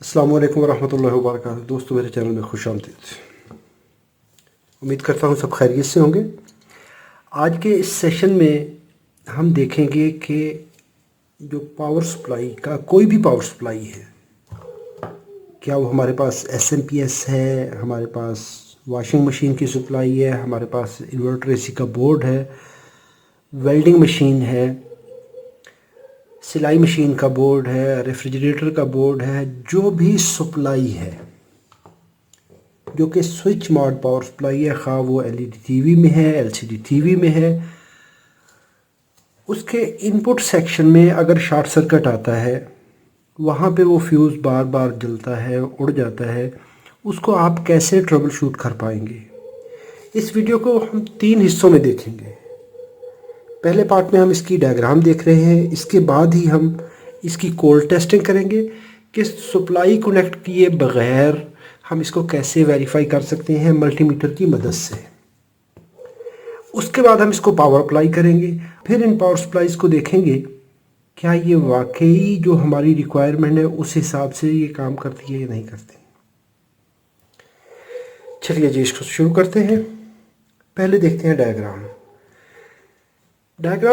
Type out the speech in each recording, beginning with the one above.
अस्सलाम वालेकुम वरहमतुल्लाहि वबरकातुहू। दोस्तों, मेरे चैनल में खुश आमदीद। उम्मीद करता हूँ सब खैरियत से होंगे। आज के इस सेशन में हम देखेंगे कि जो पावर सप्लाई का कोई भी पावर सप्लाई है, क्या वो हमारे पास एसएमपीएस है, हमारे पास वॉशिंग मशीन की सप्लाई है, हमारे पास इन्वर्टर एसी का बोर्ड है, वेल्डिंग मशीन है, सिलाई मशीन का बोर्ड है, रेफ्रिजरेटर का बोर्ड है, जो भी सप्लाई है जो कि स्विच मोड पावर सप्लाई है, खा वो एलईडी टीवी में है, एलसीडी टीवी में है, उसके इनपुट सेक्शन में अगर शॉर्ट सर्किट आता है, वहाँ पे वो फ्यूज़ बार बार जलता है, उड़ जाता है, उसको आप कैसे ट्रबल शूट कर पाएंगे। इस वीडियो को हम 3 हिस्सों में देखेंगे। पहले पार्ट में हम इसकी डायग्राम देख रहे हैं, इसके बाद ही हम इसकी कोल्ड टेस्टिंग करेंगे कि सप्लाई कनेक्ट किए बगैर हम इसको कैसे वेरीफाई कर सकते हैं मल्टीमीटर की मदद से। उसके बाद हम इसको पावर अप्लाई करेंगे, फिर इन पावर सप्लाईज को देखेंगे क्या ये वाकई जो हमारी रिक्वायरमेंट है उस हिसाब से ये काम करती है या नहीं करती। चलिए जी, इसको शुरू करते हैं। पहले देखते हैं डायग्राम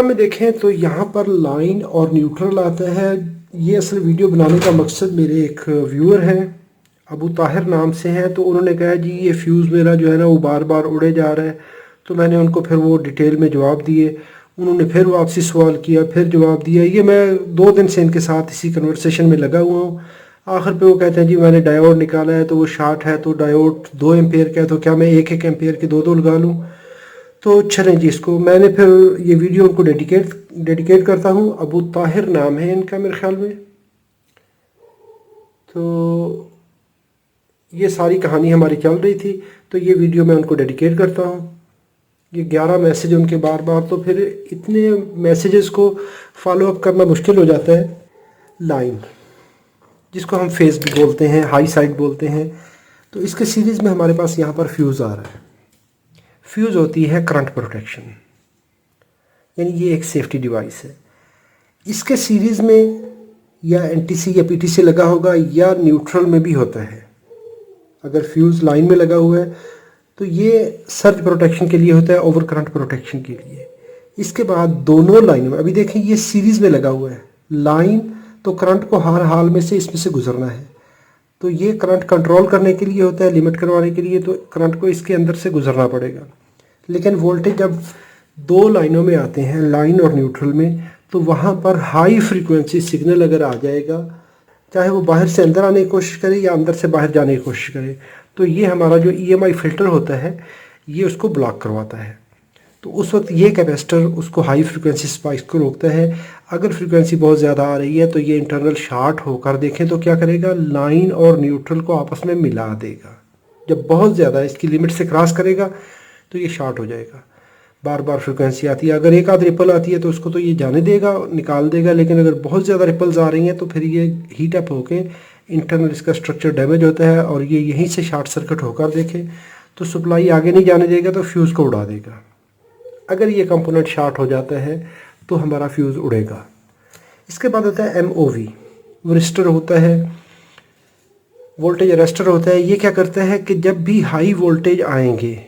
में देखें तो यहाँ पर लाइन और न्यूट्रल आता है। ये असल वीडियो बनाने का मकसद, मेरे एक व्यूअर हैं अबू ताहिर नाम से हैं, तो उन्होंने कहा जी ये फ्यूज़ मेरा जो है ना वो बार बार उड़े जा रहा है। तो मैंने उनको फिर वो डिटेल में जवाब दिए, उन्होंने फिर वापसी सवाल किया, फिर जवाब दिया। ये मैं 2 दिन से इनके साथ इसी कन्वर्सेशन में लगा हुआ हूँ। आखिर पे वो कहते हैं जी मैंने डायोड निकाला है तो वो शॉर्ट है, तो डायोड 2 एम्पेयर का है, तो क्या मैं 1-1 एम्पेयर के 2-2 लगा लूँ। तो चलें जी, इसको मैंने फिर ये वीडियो उनको डेडिकेट करता हूँ। अबू ताहिर नाम है इनका मेरे ख्याल में। तो ये सारी कहानी हमारी चल रही थी, तो ये वीडियो मैं उनको डेडिकेट करता हूँ। ये 11 मैसेज उनके बार बार, तो फिर इतने मैसेजेस को फॉलो अप करना मुश्किल हो जाता है। लाइन, जिसको हम फेस भी बोलते हैं, हाई साइड बोलते हैं, तो इसके सीरीज़ में हमारे पास यहाँ पर फ्यूज़ आ रहा है। फ्यूज़ होती है करंट प्रोटेक्शन, यानी ये एक सेफ्टी डिवाइस है। इसके सीरीज़ में या एनटीसी या पीटीसी लगा होगा या न्यूट्रल में भी होता है। अगर फ्यूज़ लाइन में लगा हुआ है तो ये सर्ज प्रोटेक्शन के लिए होता है, ओवर करंट प्रोटेक्शन के लिए। इसके बाद दोनों लाइनों में, अभी देखें ये सीरीज़ में लगा हुआ है लाइन, तो करंट को हर हाल में से इसमें से गुजरना है। तो ये करंट कंट्रोल करने के लिए होता है, लिमिट करवाने के लिए, तो करंट को इसके अंदर से गुजरना पड़ेगा। लेकिन वोल्टेज जब 2 लाइनों में आते हैं, लाइन और न्यूट्रल में, तो वहाँ पर हाई फ्रीक्वेंसी सिग्नल अगर आ जाएगा, चाहे वो बाहर से अंदर आने की कोशिश करे या अंदर से बाहर जाने की कोशिश करे, तो ये हमारा जो ईएमआई फ़िल्टर होता है ये उसको ब्लॉक करवाता है। तो उस वक्त ये कैपेसिटर उसको हाई फ्रीक्वेंसी स्पाइक्स को रोकता है। अगर फ्रीक्वेंसी बहुत ज़्यादा आ रही है तो ये इंटरनल शॉर्ट होकर देखें तो क्या करेगा, लाइन और न्यूट्रल को आपस में मिला देगा। जब बहुत ज़्यादा इसकी लिमिट से क्रॉस करेगा तो ये शॉर्ट हो जाएगा। बार बार फ्रीक्वेंसी आती है, अगर एक आध रिपल आती है तो उसको तो ये जाने देगा, निकाल देगा। लेकिन अगर बहुत ज़्यादा रिपल्स आ रही हैं तो फिर ये हीट अप होके इंटरनल इसका स्ट्रक्चर डैमेज होता है और ये यहीं से शॉर्ट सर्किट होकर देखें तो सप्लाई आगे नहीं जाने देगा, तो फ्यूज़ को उड़ा देगा। अगर ये कंपोनेंट शॉर्ट हो जाता है तो हमारा फ्यूज़ उड़ेगा। इसके बाद आता है MOV, वरिस्टर होता है, वोल्टेज अरेस्टर होता है। ये क्या करता है कि जब भी हाई वोल्टेज आएंगे,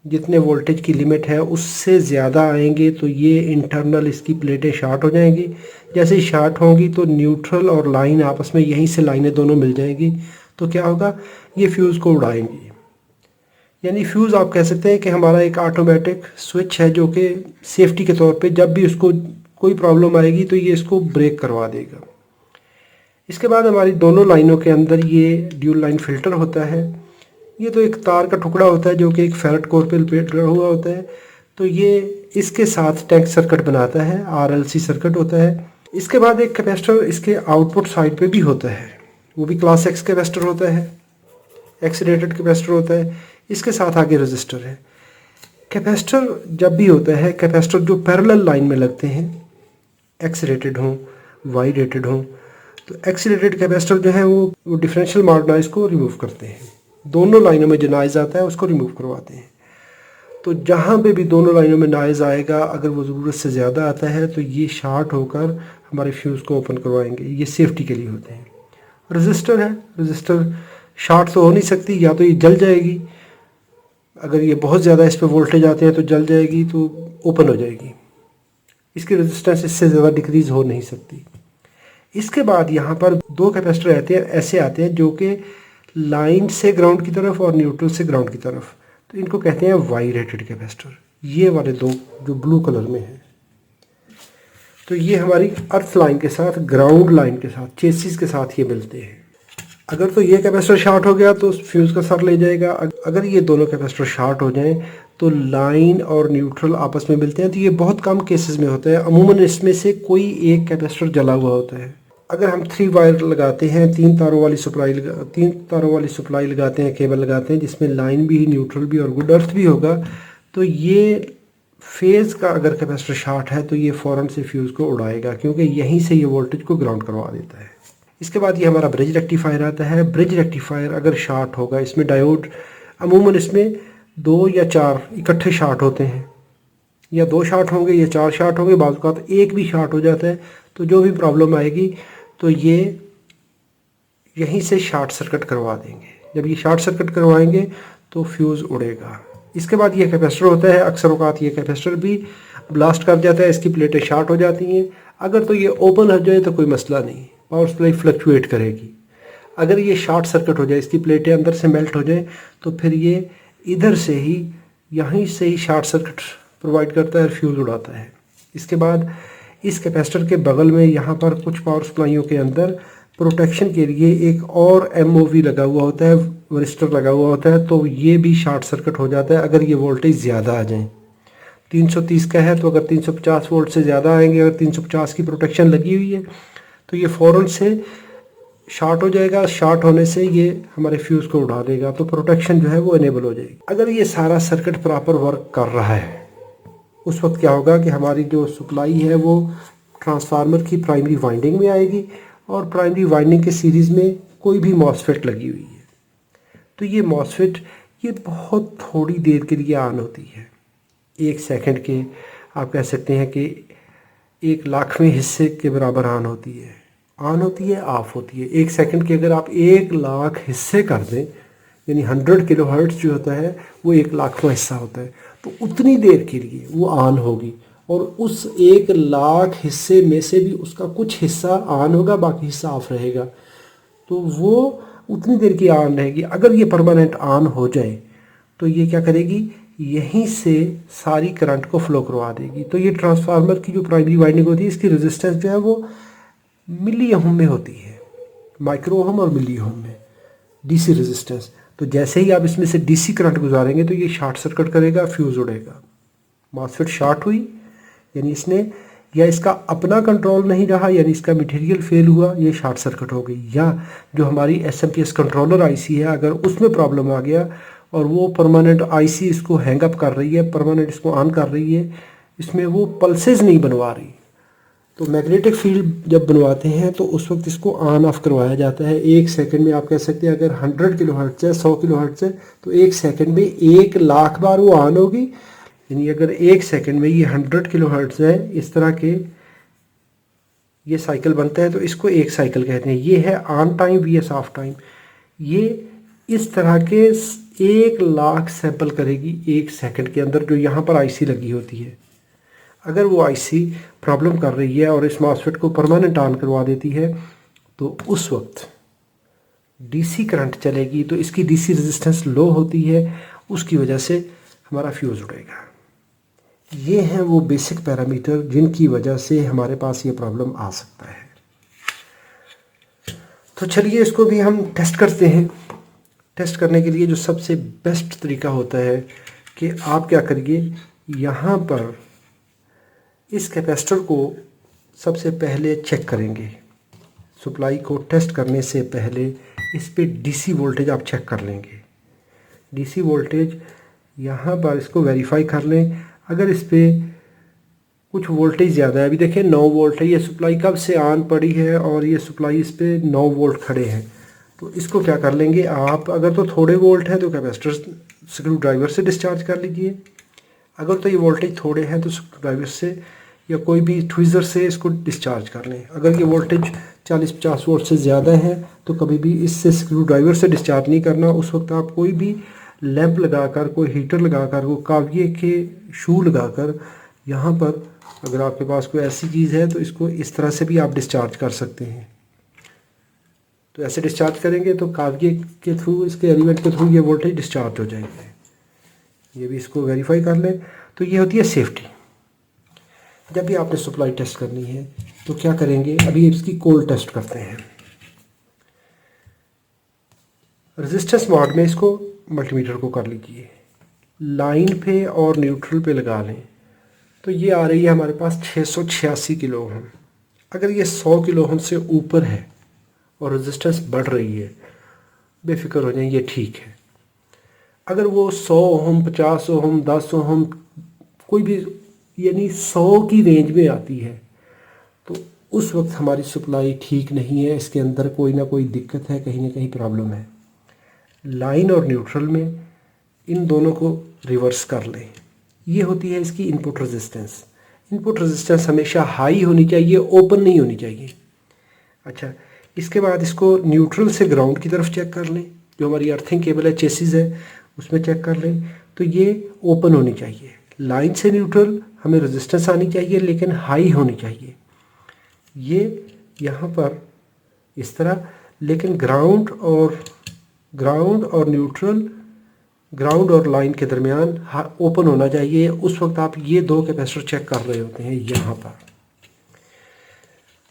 जितने वोल्टेज की लिमिट है उससे ज़्यादा आएंगे, तो ये इंटरनल इसकी प्लेटें शॉर्ट हो जाएंगी। जैसे ही शॉर्ट होंगी तो न्यूट्रल और लाइन आपस में, यहीं से लाइनें दोनों मिल जाएंगी, तो क्या होगा, ये फ्यूज़ को उड़ाएंगी। यानी फ्यूज़ आप कह सकते हैं कि हमारा एक ऑटोमेटिक स्विच है जो कि सेफ्टी के तौर पे जब भी उसको कोई प्रॉब्लम आएगी तो ये इसको ब्रेक करवा देगा। इसके बाद हमारी दोनों लाइनों के अंदर ये ड्यूल लाइन फ़िल्टर होता है। ये तो एक तार का टुकड़ा होता है जो कि एक फेरेट कोर पे लपेटा हुआ होता है। तो ये इसके साथ टैंक सर्किट बनाता है, RLC सर्किट होता है। इसके बाद एक कैपेसिटर इसके आउटपुट साइड पे भी होता है, वो भी क्लास X कैपेसिटर होता है, एक्स रेटेड कैपेसिटर होता है। इसके साथ आगे रजिस्टर है। कैपेसिटर जब भी होता है, कैपेसिटर जो पैरेलल लाइन में लगते हैं, एक्स रेटेड हों, वाई रेटेड हों, तो एक्स रेटेड कैपेसिटर जो है वो डिफरेंशियल मोड नॉइज़ को रिमूव करते हैं। दोनों लाइनों में जो नॉइज़ आता है उसको रिमूव करवाते हैं। तो जहाँ पे भी दोनों लाइनों में नॉइज़ आएगा, अगर वो ज़रूरत से ज़्यादा आता है तो ये शॉर्ट होकर हमारे फ्यूज़ को ओपन करवाएंगे। ये सेफ्टी के लिए होते हैं। रजिस्टर है, रजिस्टर शॉर्ट तो हो नहीं सकती, या तो ये जल जाएगी, अगर ये बहुत ज़्यादा इस पर वोल्टेज आते हैं तो जल जाएगी, तो ओपन हो जाएगी। इसकी रेजिस्टेंस इससे ज़्यादा डिक्रीज़ हो नहीं सकती। इसके बाद यहाँ पर दो कैपेसिटर आते हैं, ऐसे आते हैं जो कि लाइन से ग्राउंड की तरफ और न्यूट्रल से ग्राउंड की तरफ, तो इनको कहते हैं वाई रेटेड कैपेसिटर। ये वाले दो जो ब्लू कलर में है, तो ये हमारी अर्थ लाइन के साथ, ग्राउंड लाइन के साथ, चेसिस के साथ ये मिलते हैं। अगर तो ये कैपेसिटर शॉर्ट हो गया तो फ्यूज़ का सर ले जाएगा। अगर ये दोनों कैपेसिटर शॉर्ट हो जाएं तो लाइन और न्यूट्रल आपस में मिलते हैं, तो ये बहुत कम केसेस में होता है। अमूमन इसमें से कोई एक कैपेसिटर जला हुआ होता है। अगर हम 3 वायर लगाते हैं, 3 तारों वाली सप्लाई लगाते हैं, केबल लगाते हैं जिसमें लाइन भी, न्यूट्रल भी और गुड अर्थ भी होगा, तो ये फेज़ का अगर कैपेसिटर शॉर्ट है तो ये फ़ौरन से फ्यूज़ को उड़ाएगा, क्योंकि यहीं से ये वोल्टेज को ग्राउंड करवा देता है। इसके बाद ये हमारा ब्रिज रेक्टिफायर आता है। ब्रिज रेक्टिफायर अगर शॉर्ट होगा, इसमें डायोड अमूमन इसमें 2 या 4 इकट्ठे शॉर्ट होते हैं, या 2 शॉर्ट होंगे या 4 शॉर्ट होंगे, बाज़ औक़ात एक भी शॉर्ट हो जाता है, तो जो भी प्रॉब्लम आएगी तो ये यहीं से शॉर्ट सर्किट करवा देंगे। जब ये शॉर्ट सर्किट करवाएंगे तो फ्यूज़ उड़ेगा। इसके बाद ये कैपेसिटर होता है, अक्सर औक़ात ये कैपेसिटर भी ब्लास्ट कर जाता है, इसकी प्लेटें शॉर्ट हो जाती हैं। अगर तो ये ओपन हो जाए तो कोई मसला नहीं, पावर सप्लाई फ्लक्चुएट करेगी। अगर ये शॉर्ट सर्किट हो जाए, इसकी प्लेटें अंदर से मेल्ट हो जाए, तो फिर ये इधर से ही, यहीं से ही शॉर्ट सर्किट प्रोवाइड करता है और फ्यूज़ उड़ाता है। इसके बाद इस कैपेसिटर के बगल में यहाँ पर कुछ पावर सप्लाइयों के अंदर प्रोटेक्शन के लिए एक और MOV लगा हुआ होता है, वरिस्टर लगा हुआ होता है, तो ये भी शॉर्ट सर्किट हो जाता है अगर ये वोल्टेज ज़्यादा आ जाए। 330 का है तो अगर 350 वोल्ट से ज़्यादा आएंगे, अगर 350 की प्रोटेक्शन लगी हुई है तो ये फ़ौरन से शॉर्ट हो जाएगा। शॉर्ट होने से ये हमारे फ्यूज़ को उड़ा देगा, तो प्रोटेक्शन जो है वो इनेबल हो जाएगी। अगर ये सारा सर्किट प्रॉपर वर्क कर रहा है, उस वक्त क्या होगा कि हमारी जो सप्लाई है वो ट्रांसफार्मर की प्राइमरी वाइंडिंग में आएगी, और प्राइमरी वाइंडिंग के सीरीज़ में कोई भी मॉसफेट लगी हुई है, तो ये मॉसफेट ये बहुत थोड़ी देर के लिए ऑन होती है। 1 सेकंड के, आप कह सकते हैं कि 1,00,000वें हिस्से के बराबर ऑन होती है, ऑफ होती है। 1 सेकंड के अगर आप 1,00,000 हिस्से कर दें, यानी 100 किलो हर्ट्ज़ जो होता है वो 1,00,000वां हिस्सा होता है, तो उतनी देर के लिए वो ऑन होगी, और उस 1,00,000 हिस्से में से भी उसका कुछ हिस्सा ऑन होगा, बाकी हिस्सा ऑफ रहेगा, तो वो उतनी देर की ऑन रहेगी। अगर ये परमानेंट ऑन हो जाए तो ये क्या करेगी, यहीं से सारी करंट को फ्लो करवा देगी। तो ये ट्रांसफार्मर की जो प्राइमरी वाइंडिंग होती है, इसकी रेजिस्टेंस जो है वो मिली ओम में होती है, माइक्रो ओम और मिली ओम में DC रेजिस्टेंस। तो जैसे ही आप इसमें से DC करंट गुजारेंगे तो ये शॉर्ट सर्किट करेगा, फ्यूज़ उड़ेगा। मॉसफेट शॉर्ट हुई, यानी इसने, या इसका अपना कंट्रोल नहीं रहा, यानी इसका मटेरियल फेल हुआ, ये शॉर्ट सर्किट हो गई। या जो हमारी SMPS कंट्रोलर IC है, अगर उसमें प्रॉब्लम आ गया और वो परमानेंट IC इसको हैंग अप कर रही है, परमानेंट इसको ऑन कर रही है, इसमें वो पल्सेस नहीं बनवा रही, तो मैग्नेटिक फील्ड जब बनवाते हैं तो उस वक्त इसको ऑन ऑफ करवाया जाता है। 1 सेकंड में, आप कह सकते हैं अगर 100 किलो हर्ट्ज़ है, 100 किलो हर्ट्ज़ है, तो 1 सेकंड में 1,00,000 बार वो ऑन होगी। यानी अगर 1 सेकंड में ये 100 किलो हर्ट्ज़ है, इस तरह के ये साइकिल बनता है, तो इसको 1 साइकिल कहते हैं। ये है on time VS of time. ये इस तरह के 1,00,000 सैंपल करेगी 1 सेकंड के अंदर, जो यहाँ पर IC लगी होती है। अगर वो IC प्रॉब्लम कर रही है और इस मॉसफेट को परमानेंट ऑन करवा देती है, तो उस वक्त DC करंट चलेगी, तो इसकी DC रेजिस्टेंस लो होती है, उसकी वजह से हमारा फ्यूज़ उड़ेगा। ये हैं वो बेसिक पैरामीटर जिनकी वजह से हमारे पास ये प्रॉब्लम आ सकता है। तो चलिए इसको भी हम टेस्ट करते हैं। टेस्ट करने के लिए जो सबसे बेस्ट तरीका होता है कि आप क्या करिए, यहाँ पर इस कैपेसिटर को सबसे पहले चेक करेंगे। सप्लाई को टेस्ट करने से पहले इस पे DC वोल्टेज आप चेक कर लेंगे। DC वोल्टेज यहाँ पर इसको वेरीफाई कर लें। अगर इस पे कुछ वोल्टेज ज़्यादा है, अभी देखें 9 वोल्ट है, ये सप्लाई कब से ऑन पड़ी है और ये सप्लाई इस पे 9 वोल्ट खड़े हैं, तो इसको क्या कर लेंगे आप, अगर तो थोड़े वोल्ट हैं तो कैपेसिटर स्क्रू ड्राइवर से डिस्चार्ज कर लीजिए। अगर तो ये वोल्टेज थोड़े हैं तो स्क्रू ड्राइवर से या कोई भी ट्विज़र से इसको डिस्चार्ज कर लें। अगर ये वोल्टेज 40-50 वोल्ट से ज़्यादा है तो कभी भी इससे स्क्रू ड्राइवर से डिस्चार्ज नहीं करना। उस वक्त आप कोई भी लैंप लगाकर, कोई हीटर लगाकर, वो काविये के शू लगाकर, यहाँ पर अगर आपके पास कोई ऐसी चीज़ है तो इसको इस तरह से भी आप डिस्चार्ज कर सकते हैं। तो ऐसे डिस्चार्ज करेंगे तो काविये के थ्रू, इसके एलिमेंट के थ्रू ये वोल्टेज डिस्चार्ज हो जाएंगे। ये भी इसको वेरीफाई कर लें। तो ये होती है सेफ्टी। जब भी आपने सप्लाई टेस्ट करनी है तो क्या करेंगे, अभी इसकी कोल्ड टेस्ट करते हैं। रेजिस्टेंस मोड में इसको मल्टीमीटर को कर लीजिए, लाइन पे और न्यूट्रल पे लगा लें। तो ये आ रही है हमारे पास 686 किलो ओम। अगर ये 100 किलो ओम से ऊपर है और रेजिस्टेंस बढ़ रही है, बेफिक्र हो जाए, ये ठीक है। अगर वो 100 ओम, 50 ओम, 10 ओम, कोई भी यानी 100 की रेंज में आती है तो उस वक्त हमारी सप्लाई ठीक नहीं है, इसके अंदर कोई ना कोई दिक्कत है, कहीं ना कहीं प्रॉब्लम है। लाइन और न्यूट्रल में इन दोनों को रिवर्स कर लें। ये होती है इसकी इनपुट रेजिस्टेंस। इनपुट रेजिस्टेंस हमेशा हाई होनी चाहिए, ओपन नहीं होनी चाहिए। अच्छा, इसके बाद इसको न्यूट्रल से ग्राउंड की तरफ चेक कर लें। जो हमारी अर्थिंग केबल है, चेसिस है, उसमें चेक कर लें तो ये ओपन होनी चाहिए। लाइन से न्यूट्रल हमें रेजिस्टेंस आनी चाहिए लेकिन हाई होनी चाहिए। ये यहाँ पर इस तरह, लेकिन ग्राउंड और न्यूट्रल, ग्राउंड और लाइन के दरमियान ओपन होना चाहिए। उस वक्त आप ये दो कैपेसिटर चेक कर रहे होते हैं यहाँ पर।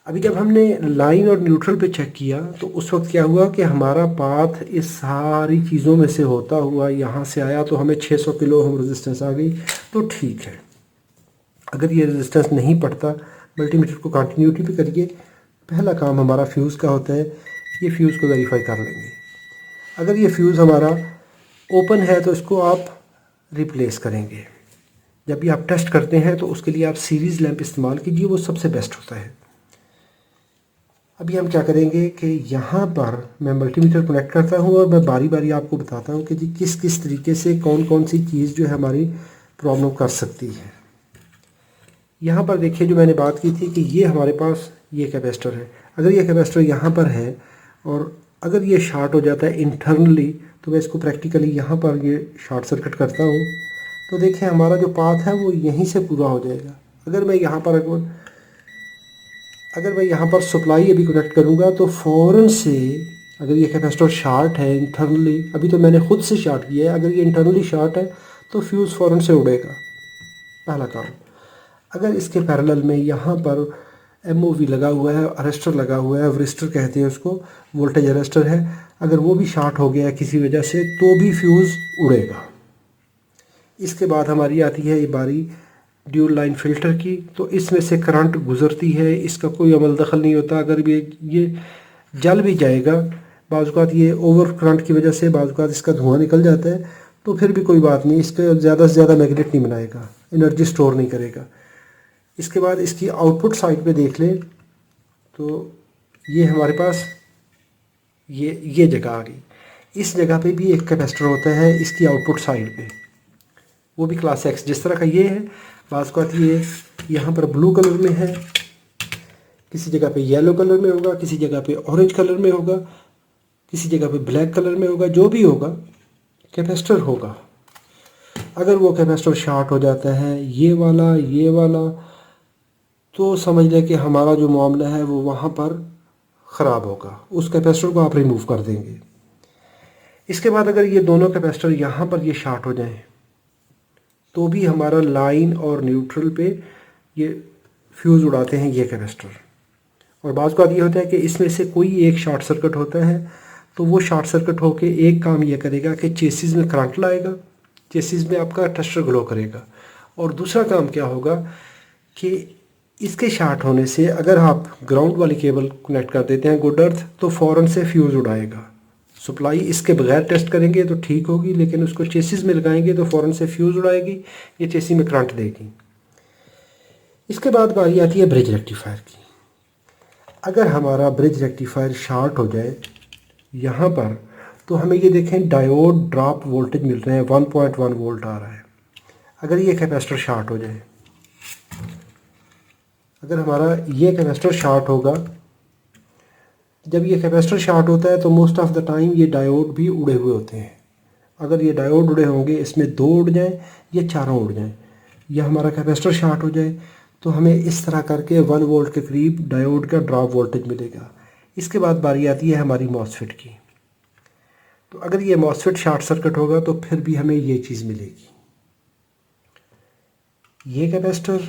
अभी जब हमने लाइन और न्यूट्रल पे चेक किया तो उस वक्त क्या हुआ कि हमारा पाथ इस सारी चीज़ों में से होता हुआ यहाँ से आया, तो हमें 600 किलो ओम रेजिस्टेंस आ गई, तो ठीक है। अगर ये रेजिस्टेंस नहीं पड़ता, मल्टीमीटर को कंटिन्यूटी पे करिए। पहला काम हमारा फ्यूज़ का होता है, ये फ्यूज़ को वेरीफाई कर लेंगे। अगर ये फ्यूज़ हमारा ओपन है तो इसको आप रिप्लेस करेंगे। जब भी आप टेस्ट करते हैं तो उसके लिए आप सीरीज़ लैंप इस्तेमाल कीजिए, वो सबसे बेस्ट होता है। अभी हम क्या करेंगे कि यहाँ पर मैं मल्टीमीटर कनेक्ट करता हूँ और मैं बारी बारी आपको बताता हूँ कि जी किस किस तरीके से कौन कौन सी चीज़ जो है हमारी प्रॉब्लम कर सकती है। यहाँ पर देखिए, जो मैंने बात की थी कि ये हमारे पास ये कैपेसिटर है। अगर ये कैपेसिटर यहाँ पर है और अगर ये शार्ट हो जाता है इंटरनली, तो मैं इसको प्रैक्टिकली यहाँ पर ये शॉर्ट सर्किट करता हूँ तो देखिए हमारा जो पाथ है वो यहीं से पूरा हो जाएगा। अगर मैं यहाँ पर सप्लाई अभी कनेक्ट करूँगा तो फ़ौरन से, अगर ये कैपेसिटर शार्ट है इंटरनली, अभी तो मैंने खुद से शार्ट किया है, अगर ये इंटरनली शार्ट है तो फ्यूज़ फ़ौरन से उड़ेगा, पहला काम। अगर इसके पैरेलल में यहाँ पर MOV लगा हुआ है, अरेस्टर लगा हुआ है, वरिस्टर कहते हैं उसको, वोल्टेज अरेस्टर है, अगर वो भी शार्ट हो गया किसी वजह से तो भी फ्यूज़ उड़ेगा। इसके बाद हमारी आती है ये बारी ड्यूल लाइन फ़िल्टर की। तो इसमें से करंट गुज़रती है, इसका कोई अमल दखल नहीं होता। अगर भी ये जल भी जाएगा, बाज़ औक़ात ये ओवर करंट की वजह से बाज़ औक़ात इसका धुआं निकल जाता है, तो फिर भी कोई बात नहीं, इसका ज़्यादा से ज़्यादा मैग्नेट नहीं बनाएगा, एनर्जी स्टोर नहीं करेगा। इसके बाद इसकी आउटपुट साइड पे देख लें तो ये हमारे पास ये जगह आ गई। इस जगह पे भी एक कैपेसिटर होता है इसकी आउटपुट साइड पे, वो भी क्लास X जिस तरह का ये है। बाज़ औक़ात ये यहाँ पर ब्लू कलर में है, किसी जगह पे येलो कलर में होगा, किसी जगह पे ऑरेंज कलर में होगा, किसी जगह पे ब्लैक कलर में होगा। जो भी होगा कैपेसिटर होगा। अगर वो कैपेसिटर शार्ट हो जाता है, ये वाला, तो समझ लें कि हमारा जो मामला है वो वहाँ पर ख़राब होगा। उस कैपेसिटर को आप रिमूव कर देंगे। इसके बाद अगर ये दोनों कैपेसिटर यहाँ पर ये शार्ट हो जाएं तो भी हमारा लाइन और न्यूट्रल पे ये फ्यूज़ उड़ाते हैं ये कैपेसिटर। और बाज़ बात ये होता है कि इसमें से कोई एक शॉर्ट सर्किट होता है, तो वो शॉर्ट सर्किट होके एक काम ये करेगा कि चेसिस में करंट लाएगा, चेसिस में आपका टेस्टर ग्लो करेगा। और दूसरा काम क्या होगा कि इसके शार्ट होने से अगर आप ग्राउंड वाली केबल कनेक्ट कर देते हैं गुड अर्थ, तो फ़ौरन से फ्यूज़ उड़ाएगा। सप्लाई इसके बगैर टेस्ट करेंगे तो ठीक होगी, लेकिन उसको चेसिस में लगाएंगे तो फ़ौरन से फ्यूज़ उड़ाएगी, ये चेसिस में करंट देगी। इसके बाद बारी आती है ब्रिज रेक्टिफायर की। अगर हमारा ब्रिज रेक्टिफायर शार्ट हो जाए यहाँ पर, तो हमें ये देखें डायोड ड्रॉप वोल्टेज मिल रहे हैं, 1.1 वोल्ट आ रहा है। अगर ये कैपेसिटर शार्ट हो जाए अगर हमारा ये कैपेसिटर शॉर्ट होगा, जब ये कैपेसिटर शॉर्ट होता है तो मोस्ट ऑफ द टाइम ये डायोड भी उड़े हुए होते हैं। अगर ये डायोड उड़े होंगे, इसमें 2 उड़ जाएं या चारों उड़ जाएं, या हमारा कैपेसिटर शॉर्ट हो जाए, तो हमें इस तरह करके 1 वोल्ट के करीब डायोड का ड्रॉप वोल्टेज मिलेगा। इसके बाद बारी आती है हमारी मॉसफेट की। तो अगर ये मॉसफेट शॉर्ट सर्किट होगा तो फिर भी हमें ये चीज़ मिलेगी। ये कैपेसिटर,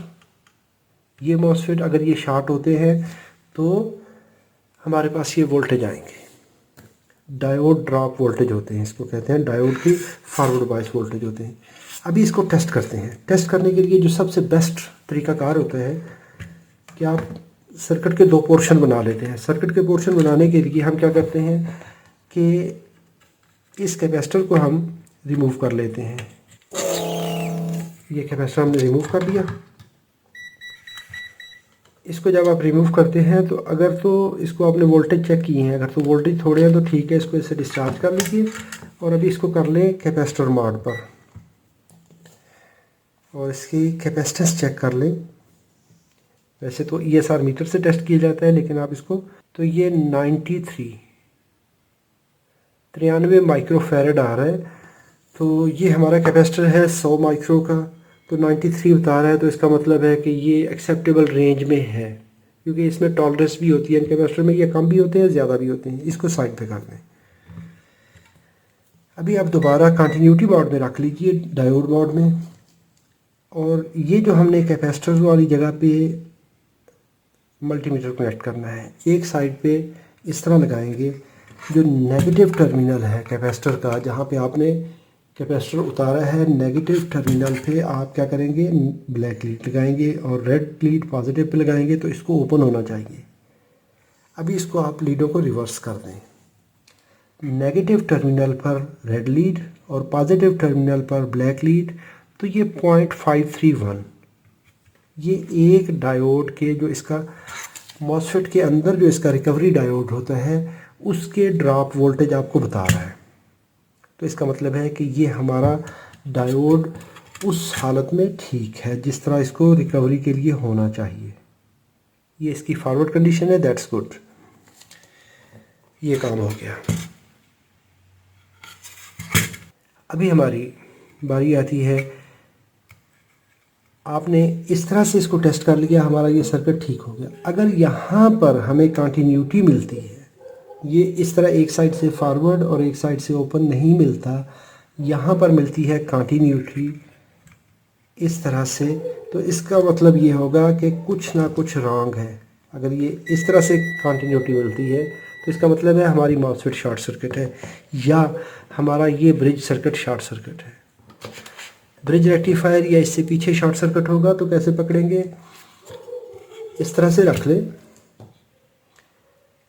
ये मॉसफेट अगर ये शॉर्ट होते हैं तो हमारे पास ये वोल्टेज आएंगे, डायोड ड्रॉप वोल्टेज होते हैं, इसको कहते हैं डायोड की फॉरवर्ड बायस वोल्टेज होते हैं। अभी इसको टेस्ट करते हैं। टेस्ट करने के लिए जो सबसे बेस्ट तरीकाकार होता है कि आप सर्किट के 2 पोर्शन बना लेते हैं। सर्किट के पोर्शन बनाने के लिए हम क्या करते हैं कि इस कैपेसिटर को हम रिमूव कर लेते हैं। ये कैपेसिटर हमने रिमूव कर दिया। इसको जब आप रिमूव करते हैं तो अगर तो इसको आपने वोल्टेज चेक किए हैं, अगर तो वोल्टेज थोड़े हैं तो ठीक है, इसको इससे डिस्चार्ज कर लीजिए और अभी इसको कर लें कैपेसिटर मोड पर और इसकी कैपेसिटेंस चेक कर लें। वैसे तो ESR मीटर से टेस्ट किया जाता है, लेकिन आप इसको, तो ये 93 माइक्रोफैरड आ रहा है। तो ये हमारा कैपेसिटर है 100 माइक्रो का, तो 93 बता रहा है, तो इसका मतलब है कि ये एक्सेप्टेबल रेंज में है, क्योंकि इसमें टॉलरेंस भी होती है इन कैपेसिटर में, ये कम भी होते हैं ज़्यादा भी होते हैं। इसको साइड पे कर दें। अभी आप दोबारा कंटिन्यूटी मोड में रख लीजिए, डायोड मोड में, और ये जो हमने कैपेसिटर वाली जगह पे मल्टीमीटर कनेक्ट करना है, एक साइड पे इस तरह लगाएंगे। जो नेगेटिव टर्मिनल है कैपेसिटर का, जहाँ पे आपने कैपेसिटर उतारा है, नेगेटिव टर्मिनल पे आप क्या करेंगे, ब्लैक लीड लगाएंगे और रेड लीड पॉजिटिव पे लगाएंगे, तो इसको ओपन होना चाहिए। अभी इसको आप लीडों को रिवर्स कर दें। नेगेटिव टर्मिनल पर रेड लीड और पॉजिटिव टर्मिनल पर ब्लैक लीड, तो ये 0.531, ये एक डायोड के, जो इसका मॉसफेट के अंदर जो इसका रिकवरी डायोड होता है, उसके ड्रॉप वोल्टेज आपको बता रहा है। तो इसका मतलब है कि ये हमारा डायोड उस हालत में ठीक है जिस तरह इसको रिकवरी के लिए होना चाहिए। ये इसकी फॉरवर्ड कंडीशन है, दैट्स गुड। ये काम हो गया। अभी हमारी बारी आती है, आपने इस तरह से इसको टेस्ट कर लिया, हमारा ये सर्किट ठीक हो गया। अगर यहाँ पर हमें कंटिन्यूटी मिलती है, ये इस तरह एक साइड से फॉरवर्ड और एक साइड से ओपन नहीं मिलता, यहाँ पर मिलती है कंटिन्यूटी इस तरह से, तो इसका मतलब ये होगा कि कुछ ना कुछ रॉन्ग है। अगर ये इस तरह से कंटिन्यूटी मिलती है तो इसका मतलब है हमारी मॉसफेट शॉर्ट सर्किट है, या हमारा ये ब्रिज सर्किट शॉर्ट सर्किट है। ब्रिज रेक्टिफायर या इससे पीछे शॉर्ट सर्किट होगा तो कैसे पकड़ेंगे, इस तरह से रख लें।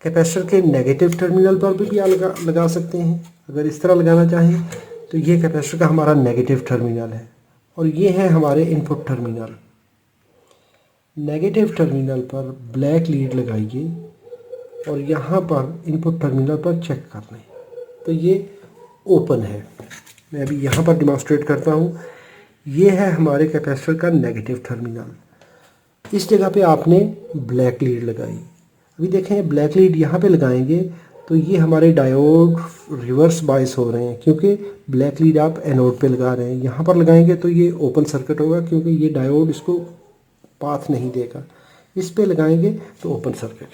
कैपेसिटर के नेगेटिव टर्मिनल पर भी आप लगा सकते हैं। अगर इस तरह लगाना चाहें तो ये कैपेसिटर का हमारा नेगेटिव टर्मिनल है और ये है हमारे इनपुट टर्मिनल। नेगेटिव टर्मिनल पर ब्लैक लीड लगाइए और यहाँ पर इनपुट टर्मिनल पर चेक कर लें, तो ये ओपन है। मैं अभी यहाँ पर डिमॉन्स्ट्रेट करता हूँ। ये है हमारे कैपेसिटर का नेगेटिव टर्मिनल। इस जगह पे आपने ब्लैक लीड लगाई। अभी देखें, ब्लैक लीड यहाँ पे लगाएंगे तो ये हमारे डायोड रिवर्स बायस हो रहे हैं, क्योंकि ब्लैक लीड आप एनोड पे लगा रहे हैं। यहाँ पर लगाएंगे तो ये ओपन सर्किट होगा, क्योंकि ये डायोड इसको पाथ नहीं देगा। इस पे लगाएंगे तो ओपन सर्किट।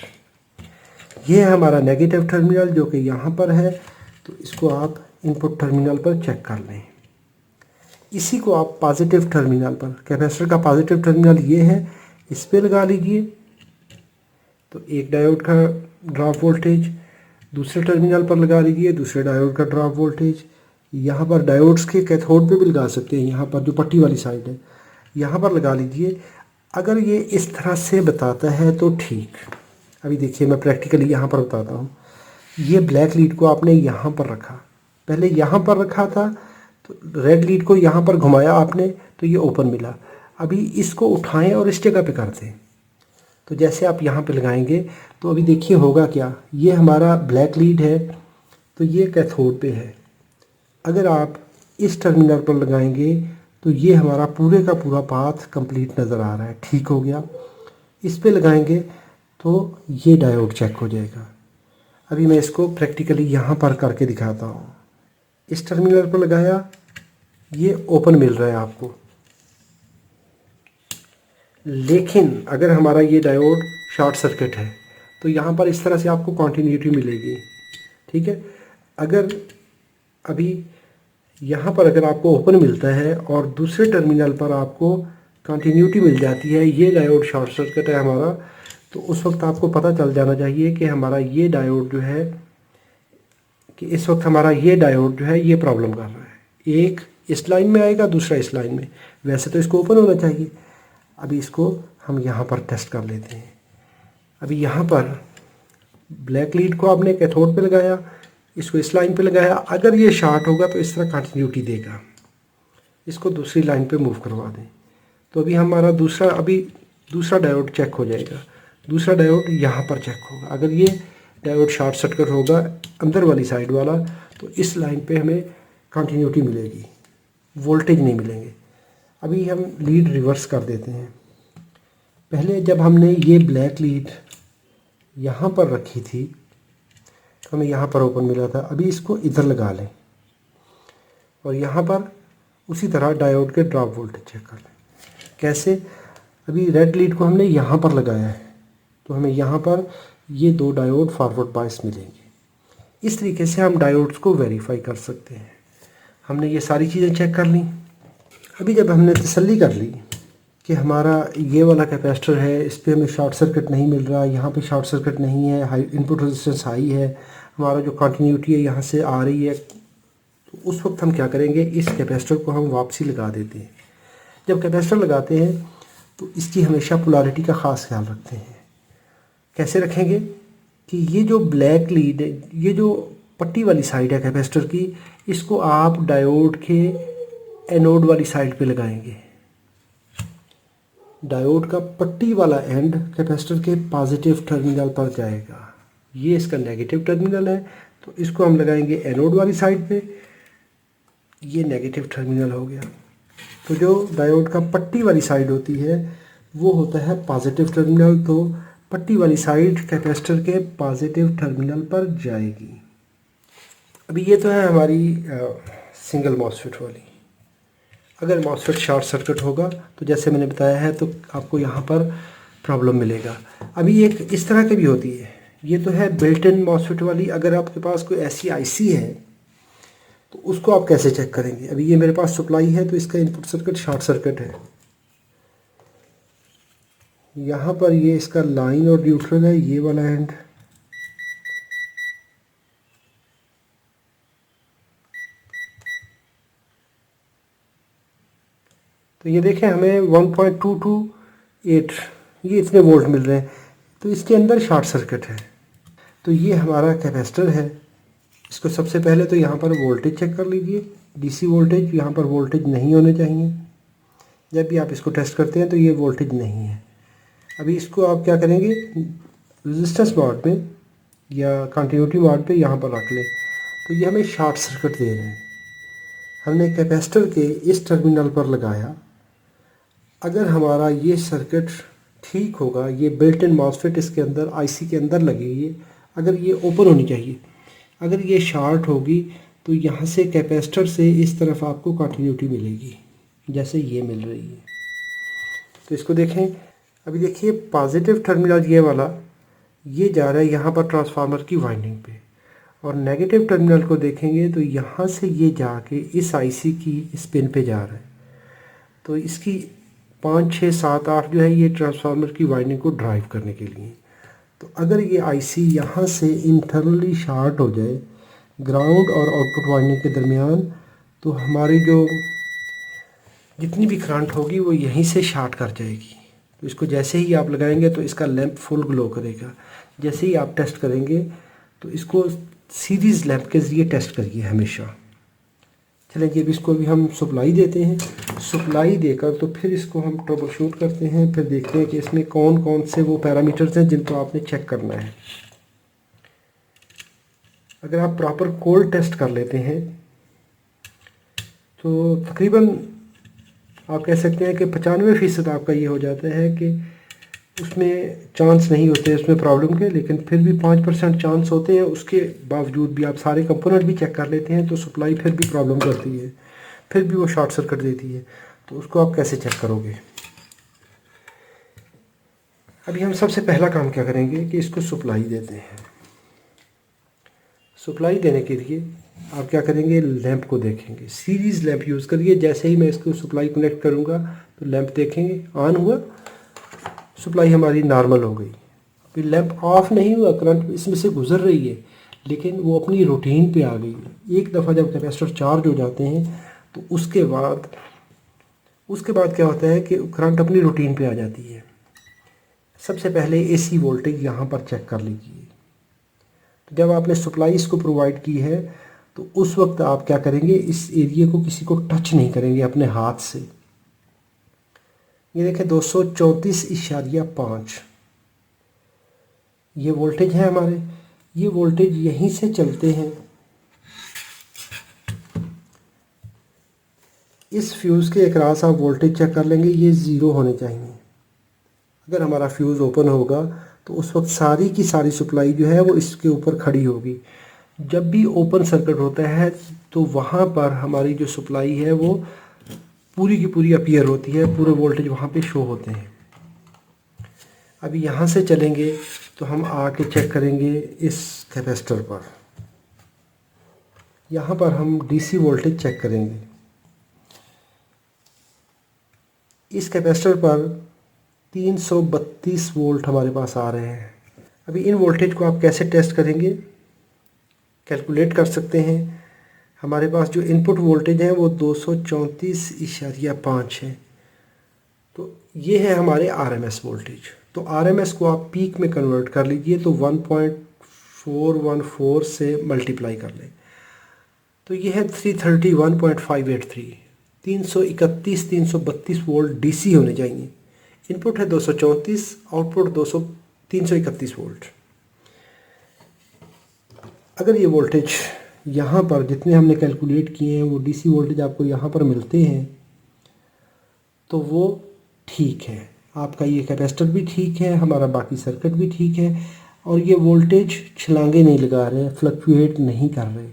ये है हमारा नेगेटिव टर्मिनल जो कि यहाँ पर है, तो इसको आप इनपुट टर्मिनल पर चेक कर लें। इसी को आप पॉजिटिव टर्मिनल पर, कैपेसिटर का पॉजिटिव टर्मिनल ये है, इस पे लगा लीजिए। तो एक डायोड का ड्रॉप वोल्टेज दूसरे टर्मिनल पर लगा लीजिए, दूसरे डायोड का ड्रॉप वोल्टेज। यहाँ पर डायोड्स के कैथोड पे भी लगा सकते हैं, यहाँ पर जो पट्टी वाली साइड है यहाँ पर लगा लीजिए। अगर ये इस तरह से बताता है तो ठीक। अभी देखिए, मैं प्रैक्टिकली यहाँ पर बताता हूँ। ये ब्लैक लीड को आपने यहाँ पर रखा, पहले यहाँ पर रखा था, तो रेड लीड को यहाँ पर घुमाया आपने तो ये ओपन मिला। अभी इसको उठाएं और इस जगह पे कर दें, तो जैसे आप यहाँ पे लगाएंगे तो अभी देखिए होगा क्या। ये हमारा ब्लैक लीड है तो ये कैथोड पे है। अगर आप इस टर्मिनल पर लगाएंगे तो ये हमारा पूरे का पूरा पाथ कंप्लीट नज़र आ रहा है, ठीक हो गया। इस पे लगाएंगे तो ये डायोड चेक हो जाएगा। अभी मैं इसको प्रैक्टिकली यहाँ पर करके दिखाता हूँ। इस टर्मिनल पर लगाया, ये ओपन मिल रहा है आपको, लेकिन अगर हमारा ये डायोड शॉर्ट सर्किट है तो यहाँ पर इस तरह से आपको कॉन्टीन्यूटी मिलेगी। ठीक है, अगर अभी यहाँ पर अगर आपको ओपन मिलता है और दूसरे टर्मिनल पर आपको कंटिन्यूटी मिल जाती है, ये डायोड शॉर्ट सर्किट है हमारा, तो उस वक्त आपको पता चल जाना चाहिए कि हमारा ये डायोड जो है, कि इस वक्त हमारा ये डायोड जो है ये प्रॉब्लम कर रहा है। एक इस लाइन में आएगा, दूसरा इस लाइन में। वैसे तो इसको ओपन होना चाहिए। अभी इसको हम यहाँ पर टेस्ट कर लेते हैं। अभी यहाँ पर ब्लैक लीड को आपने कैथोड पे लगाया, इसको इस लाइन पे लगाया। अगर ये शॉर्ट होगा तो इस तरह कंटिन्यूटी देगा। इसको दूसरी लाइन पे मूव करवा दें तो अभी हमारा दूसरा डायोड चेक हो जाएगा। दूसरा डायोड यहाँ पर चेक होगा। अगर ये डायोड शॉर्ट सर्किट होगा अंदर वाली साइड वाला, तो इस लाइन पे हमें कंटिन्यूटी मिलेगी, वोल्टेज नहीं मिलेंगे। अभी हम लीड रिवर्स कर देते हैं। पहले जब हमने ये ब्लैक लीड यहाँ पर रखी थी तो हमें यहाँ पर ओपन मिला था। अभी इसको इधर लगा लें और यहाँ पर उसी तरह डायोड के ड्रॉप वोल्टेज चेक कर लें। कैसे? अभी रेड लीड को हमने यहाँ पर लगाया है तो हमें यहाँ पर ये दो डायोड फॉरवर्ड बायस मिलेंगे। इस तरीके से हम डायोड्स को वेरीफाई कर सकते हैं। हमने ये सारी चीज़ें चेक कर ली। अभी जब हमने तसल्ली कर ली कि हमारा ये वाला कैपेसिटर है, इस पर हमें शॉर्ट सर्किट नहीं मिल रहा, यहाँ पे शॉर्ट सर्किट नहीं है, हाई इनपुट रेजिस्टेंस हाई है, हमारा जो कंटिन्यूटी है यहाँ से आ रही है, तो उस वक्त हम क्या करेंगे, इस कैपेसिटर को हम वापसी लगा देते हैं। जब कैपेसिटर लगाते हैं तो इसकी हमेशा पोलैरिटी का ख़ास ख्याल रखते हैं। कैसे रखेंगे कि ये जो ब्लैक लीड है, ये जो पट्टी वाली साइड है कैपेसिटर की, इसको आप डायोड के एनोड वाली साइड पे लगाएंगे। डायोड का पट्टी वाला एंड कैपेसिटर के पॉजिटिव टर्मिनल पर जाएगा। ये इसका नेगेटिव टर्मिनल है तो इसको हम लगाएंगे एनोड वाली साइड पे। ये नेगेटिव टर्मिनल हो गया। तो जो डायोड का पट्टी वाली साइड होती है वो होता है पॉजिटिव टर्मिनल, तो पट्टी वाली साइड कैपेसिटर के पॉजिटिव टर्मिनल पर जाएगी। अभी ये तो है हमारी सिंगल मॉसफेट वाली। अगर मॉसफेट शॉर्ट सर्किट होगा तो जैसे मैंने बताया है तो आपको यहाँ पर प्रॉब्लम मिलेगा। अभी एक इस तरह की भी होती है, ये तो है बिल्ट इन मॉसफेट वाली। अगर आपके पास कोई ऐसी आईसी है तो उसको आप कैसे चेक करेंगे। अभी ये मेरे पास सप्लाई है तो इसका इनपुट सर्किट शॉर्ट सर्किट है। यहाँ पर ये इसका लाइन और न्यूट्रल है, ये वाला एंड। तो ये देखें हमें 1.228 ये इतने वोल्ट मिल रहे हैं, तो इसके अंदर शॉर्ट सर्किट है। तो ये हमारा कैपेसिटर है। इसको सबसे पहले तो यहाँ पर वोल्टेज चेक कर लीजिए, डीसी वोल्टेज। यहाँ पर वोल्टेज नहीं होने चाहिए। जब भी आप इसको टेस्ट करते हैं तो ये वोल्टेज नहीं है। अभी इसको आप क्या करेंगे, रेजिस्टेंस मोड में या कंटिन्यूटी मोड पे यहाँ पर रख लें। तो ये हमें शॉर्ट सर्किट दे रहे हैं। हमने कैपेसिटर के इस टर्मिनल पर लगाया। अगर हमारा ये सर्किट ठीक होगा, ये बिल्ट इन मॉसफेट इसके अंदर आईसी के अंदर लगी हुई है, अगर ये ओपन होनी चाहिए। अगर ये शॉर्ट होगी तो यहाँ से कैपेसिटर से इस तरफ आपको कंटिन्यूटी मिलेगी जैसे ये मिल रही है। तो इसको देखें। अभी देखिए पॉजिटिव टर्मिनल ये वाला ये जा रहा है यहाँ पर ट्रांसफार्मर की वाइंडिंग पे, और नेगेटिव टर्मिनल को देखेंगे तो यहाँ से ये जाके इस आईसी की इस पिन पे जा रहा है। तो इसकी 5, 6, 7, 8 जो है ये ट्रांसफार्मर की वाइंडिंग को ड्राइव करने के लिए। तो अगर ये आईसी यहाँ से इंटरनली शॉर्ट हो जाए ग्राउंड और आउटपुट वाइंडिंग के दरमियान, तो हमारी जो जितनी भी करंट होगी वो यहीं से शॉर्ट कर जाएगी। तो इसको जैसे ही आप लगाएंगे तो इसका लैंप फुल ग्लो करेगा। जैसे ही आप टेस्ट करेंगे तो इसको सीरीज़ लैंप के ज़रिए टेस्ट करिए हमेशा। चलें जी, अब इसको भी हम सप्लाई देते हैं। सप्लाई देकर तो फिर इसको हम ट्रबल शूट करते हैं, फिर देखते हैं कि इसमें कौन कौन से वो पैरामीटर्स हैं जिनको आपने चेक करना है। अगर आप प्रॉपर कोल्ड टेस्ट कर लेते हैं तो तकरीबन आप कह सकते हैं कि 95% आपका ये हो जाता है कि उसमें चांस नहीं होते उसमें प्रॉब्लम के, लेकिन फिर भी 5% चांस होते हैं। उसके बावजूद भी आप सारे कंपोनेंट भी चेक कर लेते हैं तो सप्लाई फिर भी प्रॉब्लम करती है, फिर भी वो शॉर्ट सर्किट देती है। तो उसको आप कैसे चेक करोगे? अभी हम सबसे पहला काम क्या करेंगे कि इसको सप्लाई देते हैं। सप्लाई देने के लिए आप क्या करेंगे, लैंप को देखेंगे, सीरीज़ लैंप यूज़ करिए। जैसे ही मैं इसको सप्लाई कनेक्ट करूँगा तो लैंप देखेंगे ऑन हुआ, सप्लाई हमारी नॉर्मल हो गई। फिर लैंप ऑफ नहीं हुआ, करंट इसमें से गुजर रही है, लेकिन वो अपनी रूटीन पे आ गई है। एक दफ़ा जब कैपेसिटर चार्ज हो जाते हैं तो उसके बाद क्या होता है कि करंट अपनी रूटीन पे आ जाती है। सबसे पहले एसी वोल्टेज यहाँ पर चेक कर लीजिए। तो जब आपने सप्लाई इसको प्रोवाइड की है तो उस वक्त आप क्या करेंगे, इस एरिया को किसी को टच नहीं करेंगे अपने हाथ से। ये देखें 234.5 ये वोल्टेज है हमारे। ये वोल्टेज यहीं से चलते हैं, इस फ्यूज़ के अक्रॉस आप वोल्टेज चेक कर लेंगे, ये ज़ीरो होने चाहिए। अगर हमारा फ्यूज़ ओपन होगा तो उस वक्त सारी की सारी सप्लाई जो है वो इसके ऊपर खड़ी होगी। जब भी ओपन सर्किट होता है तो वहाँ पर हमारी जो सप्लाई है वो पूरी की पूरी अपीयर होती है, पूरे वोल्टेज वहाँ पे शो होते हैं। अभी यहाँ से चलेंगे तो हम आके चेक करेंगे इस कैपेसिटर पर। यहाँ पर हम डीसी वोल्टेज चेक करेंगे। इस कैपेसिटर पर 332 वोल्ट हमारे पास आ रहे हैं। अभी इन वोल्टेज को आप कैसे टेस्ट करेंगे, कैलकुलेट कर सकते हैं। हमारे पास जो इनपुट वोल्टेज है वो 234.5 है, तो ये है हमारे आरएमएस वोल्टेज। तो आरएमएस को आप पीक में कन्वर्ट कर लीजिए, तो 1.414 से मल्टीप्लाई कर लें तो ये है 331.583। 332 वोल्ट डीसी होने चाहिए। इनपुट है 234, आउटपुट 331 वोल्ट। अगर ये वोल्टेज यहाँ पर जितने हमने कैलकुलेट किए हैं वो डीसी वोल्टेज आपको यहाँ पर मिलते हैं तो वो ठीक है, आपका ये कैपेसिटर भी ठीक है, हमारा बाकी सर्किट भी ठीक है, और ये वोल्टेज छलांगे नहीं लगा रहे, फ्लक्चुएट नहीं कर रहे।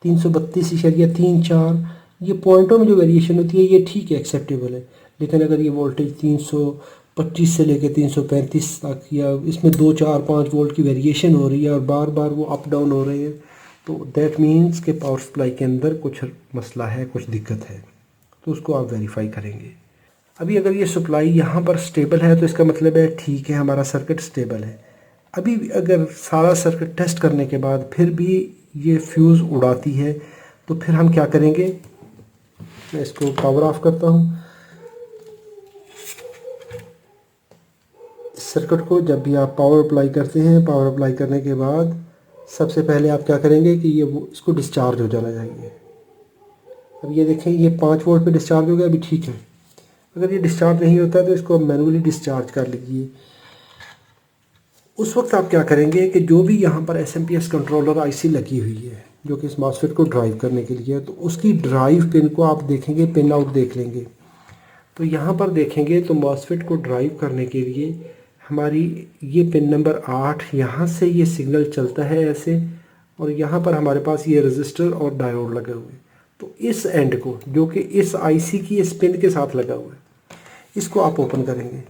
332.34 ये पॉइंटों में जो वेरिएशन होती है ये ठीक है, एक्सेप्टेबल है। लेकिन अगर ये वोल्टेज 325 से लेकर 335 तक, या इसमें 2 4 5 वोल्ट की वेरिएशन हो रही है और बार बार वो अप डाउन हो रहे हैं, तो दैट मीन्स के पावर सप्लाई के अंदर कुछ मसला है, कुछ दिक्कत है। तो उसको आप वेरीफाई करेंगे। अभी अगर ये सप्लाई यहाँ पर स्टेबल है तो इसका मतलब है ठीक है, हमारा सर्किट स्टेबल है। अभी अगर सारा सर्किट टेस्ट करने के बाद फिर भी ये फ्यूज़ उड़ाती है तो फिर हम क्या करेंगे, मैं इसको पावर ऑफ करता हूँ। इस सर्किट को जब भी आप पावर अप्लाई करते हैं, पावर अप्लाई करने के बाद सबसे पहले आप क्या करेंगे कि इसको डिस्चार्ज हो जाना चाहिए। अब ये देखें ये 5 वोल्ट पे डिस्चार्ज हो गया, अभी ठीक है। अगर ये डिस्चार्ज नहीं होता तो इसको मैनुअली डिस्चार्ज कर लीजिए। उस वक्त आप क्या करेंगे कि जो भी यहाँ पर एसएमपीएस कंट्रोलर आईसी लगी हुई है जो कि इस मॉसफेट को ड्राइव करने के लिए है, तो उसकी ड्राइव पिन को आप देखेंगे, पिन आउट देख लेंगे। तो यहाँ पर देखेंगे तो मॉसफेट को ड्राइव करने के लिए हमारी ये पिन नंबर 8, यहाँ से ये सिग्नल चलता है ऐसे, और यहाँ पर हमारे पास ये रजिस्टर और डायोड लगे हुए हैं। तो इस एंड को जो कि इस आईसी की इस पिन के साथ लगा हुआ है, इसको आप ओपन करेंगे।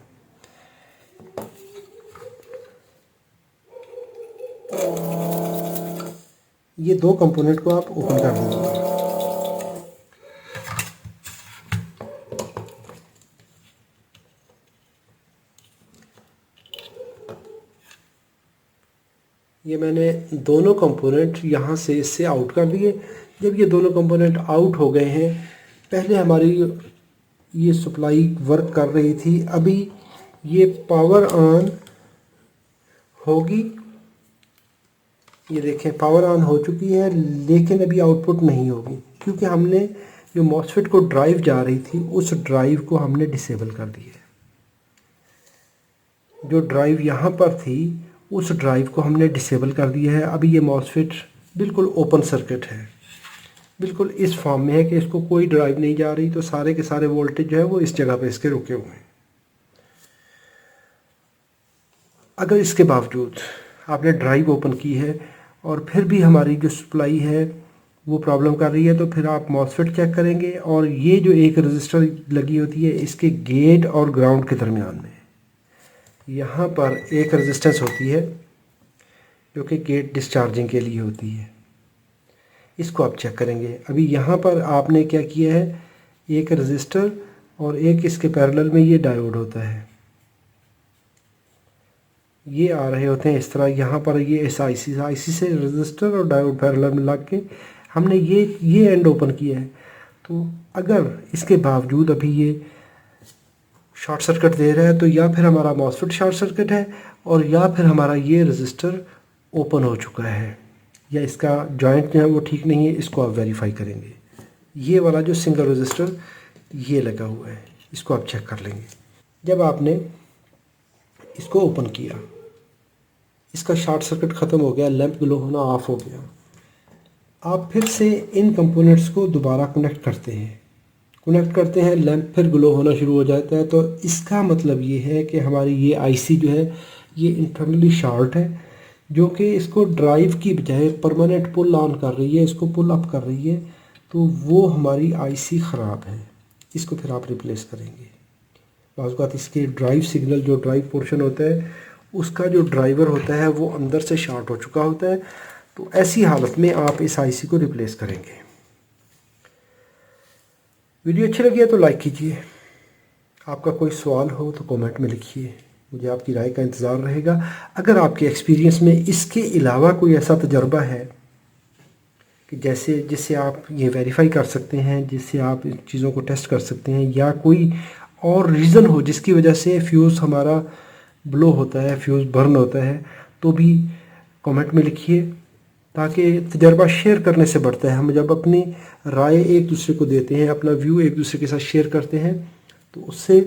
ये 2 कंपोनेंट को आप ओपन कर दीजिए। ये मैंने दोनों कंपोनेंट यहाँ से इससे आउट कर दिए। जब ये दोनों कंपोनेंट आउट हो गए हैं, पहले हमारी ये सप्लाई वर्क कर रही थी, अभी ये पावर ऑन होगी। ये देखें पावर ऑन हो चुकी है, लेकिन अभी आउटपुट नहीं होगी क्योंकि हमने जो मॉसफेट को ड्राइव जा रही थी उस ड्राइव को हमने डिसेबल कर दिया है। जो ड्राइव यहाँ पर थी उस ड्राइव को हमने डिसेबल कर दिया है। अभी ये मॉसफेट बिल्कुल ओपन सर्किट है, बिल्कुल इस फॉर्म में है कि इसको कोई ड्राइव नहीं जा रही, तो सारे के सारे वोल्टेज जो है वो इस जगह पे इसके रुके हुए हैं। अगर इसके बावजूद आपने ड्राइव ओपन की है और फिर भी हमारी जो सप्लाई है वो प्रॉब्लम कर रही है, तो फिर आप मॉसफेट चेक करेंगे और ये जो एक रजिस्टर लगी होती है इसके गेट और ग्राउंड के दरमियान में यहाँ पर एक रेजिस्टेंस होती है जो कि गेट डिस्चार्जिंग के लिए होती है, इसको आप चेक करेंगे। अभी यहाँ पर आपने क्या किया है, एक रजिस्टर और एक इसके पैरेलल में ये डायोड होता है, ये आ रहे होते हैं इस तरह। यहाँ पर ये इस आईसी से रजिस्टर और डायोड पैरेलल में लग के हमने ये एंड ओपन किया है। तो अगर इसके बावजूद अभी ये शॉर्ट सर्किट दे रहा है तो या फिर हमारा मॉसफेट शॉर्ट सर्किट है और या फिर हमारा ये रजिस्टर ओपन हो चुका है या इसका जॉइंट जो है वो ठीक नहीं है। इसको आप वेरीफाई करेंगे। ये वाला जो सिंगल रजिस्टर ये लगा हुआ है, इसको आप चेक कर लेंगे। जब आपने इसको ओपन किया, इसका शॉर्ट सर्किट ख़त्म हो गया, लैंप ग्लो होना ऑफ हो गया, आप फिर से इन कंपोनेंट्स को दोबारा कनेक्ट करते हैं, लैंप फिर ग्लो होना शुरू हो जाता है। तो इसका मतलब ये है कि हमारी ये आईसी जो है ये इंटरनली शॉर्ट है, जो कि इसको ड्राइव की बजाय परमानेंट पुल ऑन कर रही है, इसको पुल अप कर रही है। तो वो हमारी आईसी ख़राब है, इसको फिर आप रिप्लेस करेंगे। बाज़ बात इसके ड्राइव सिग्नल, जो ड्राइव पोर्शन होता है उसका जो ड्राइवर होता है वो अंदर से शॉर्ट हो चुका होता है। तो ऐसी हालत में आप इस आईसी को रिप्लेस करेंगे। वीडियो अच्छी लगी है तो लाइक कीजिए। आपका कोई सवाल हो तो कमेंट में लिखिए, मुझे आपकी राय का इंतज़ार रहेगा। अगर आपके एक्सपीरियंस में इसके अलावा कोई ऐसा तजर्बा है कि जिससे आप ये वेरीफाई कर सकते हैं, जिससे आप इन चीज़ों को टेस्ट कर सकते हैं, या कोई और रीज़न हो जिसकी वजह से फ्यूज़ हमारा ब्लो होता है, फ्यूज़ बर्न होता है, तो भी कमेंट में लिखिए, ताकि तजर्बा शेयर करने से बढ़ता है। हम जब अपनी राय एक दूसरे को देते हैं, अपना व्यू एक दूसरे के साथ शेयर करते हैं, तो उससे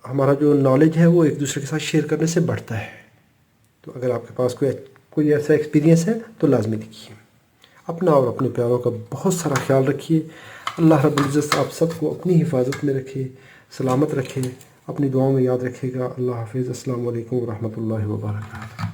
हमारा जो नॉलेज है वो एक दूसरे के साथ शेयर करने से बढ़ता है। तो अगर आपके पास कोई ऐसा एक्सपीरियंस है तो लाजमी लिखिए। अपना और अपने प्यारों का बहुत सारा ख्याल रखिए। अल्लाह रब्बुल इज़्ज़त आप सबको अपनी हिफाजत में रखे, सलामत रखे, अपनी दुआओं में याद रखेगा। अल्लाह हाफ़िज़। अस्सलामु अलैकुम व रहमतुल्लाहि व बरकातहू।